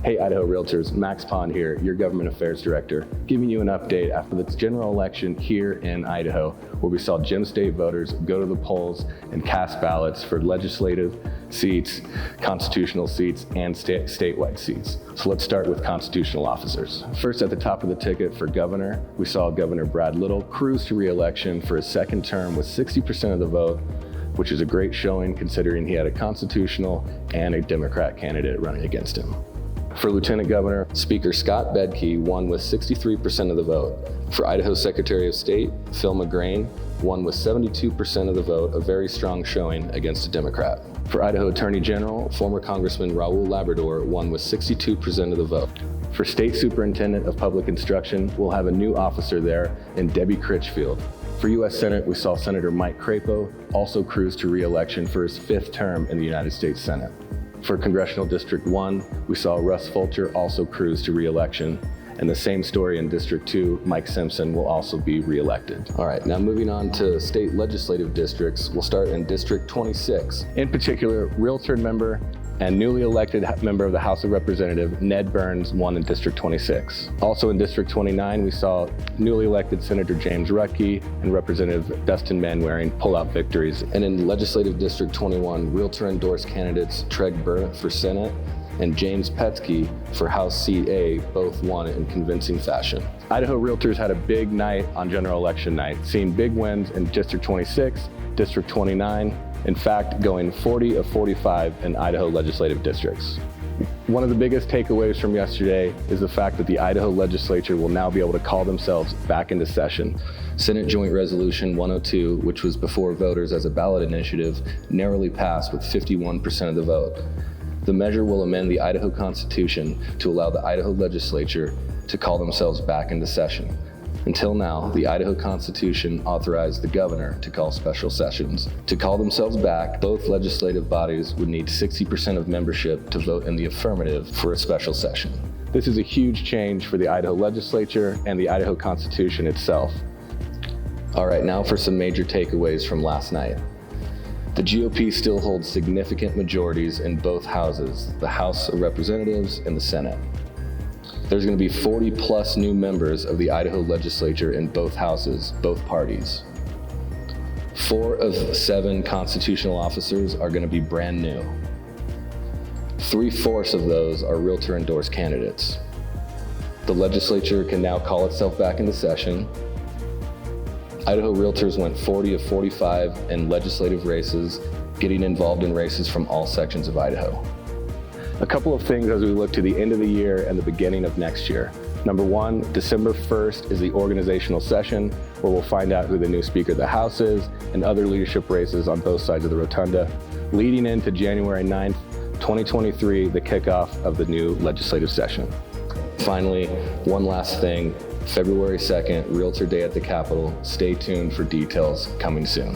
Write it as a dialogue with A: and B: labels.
A: Hey Idaho Realtors, Max Pond here, your Government Affairs Director, giving you an update after the general election here in Idaho, where we saw Gem State voters go to the polls and cast ballots for legislative seats, constitutional seats, and statewide seats. So let's start with constitutional officers. First, at the top of the ticket for governor, we saw Governor Brad Little cruise to re-election for his second term with 60% of the vote, which is a great showing considering he had a constitutional and a Democrat candidate running against him. For Lieutenant Governor, Speaker Scott Bedke won with 63% of the vote. For Idaho Secretary of State, Phil McGrain won with 72% of the vote, a very strong showing against a Democrat. For Idaho Attorney General, former Congressman Raul Labrador won with 62% of the vote. For State Superintendent of Public Instruction, we'll have a new officer there in Debbie Critchfield. For U.S. Senate, we saw Senator Mike Crapo also cruise to re-election for his fifth term in the United States Senate. For Congressional District 1, we saw Russ Fulcher also cruise to re-election. And the same story in District 2, Mike Simpson will also be re-elected. All right, now moving on to state legislative districts, we'll start in District 26. In particular, Realtor member and newly elected member of the House of Representatives, Ned Burns, won in District 26. Also in District 29, we saw newly elected Senator James Rutke and Representative Dustin Manwaring pull out victories. And in Legislative District 21, Realtor endorsed candidates Treg Burnett for Senate and James Petsky for House Seat A both won in convincing fashion. Idaho Realtors had a big night on general election night, seeing big wins in District 26, District 29, in fact, going 40 of 45 in Idaho legislative districts. One of the biggest takeaways from yesterday is the fact that the Idaho legislature will now be able to call themselves back into session. Senate Joint Resolution 102, which was before voters as a ballot initiative, narrowly passed with 51% of the vote. The measure will amend the Idaho Constitution to allow the Idaho legislature to call themselves back into session. Until now, the Idaho Constitution authorized the governor to call special sessions. To call themselves back, both legislative bodies would need 60% of membership to vote in the affirmative for a special session. This is a huge change for the Idaho legislature and the Idaho Constitution itself. All right, now for some major takeaways from last night. The GOP still holds significant majorities in both houses, the House of Representatives and the Senate. There's going to be 40 plus new members of the Idaho legislature in both houses, both parties. 4 of 7 constitutional officers are going to be brand new. 3/4 of those are Realtor endorsed candidates. The legislature can now call itself back into session. Idaho Realtors went 40 of 45 in legislative races, getting involved in races from all sections of Idaho. A couple of things as we look to the end of the year and the beginning of next year. Number 1, December 1st is the organizational session where we'll find out who the new Speaker of the House is and other leadership races on both sides of the rotunda, leading into January 9th, 2023, the kickoff of the new legislative session. Finally, one last thing, February 2nd, Realtor Day at the Capitol. Stay tuned for details coming soon.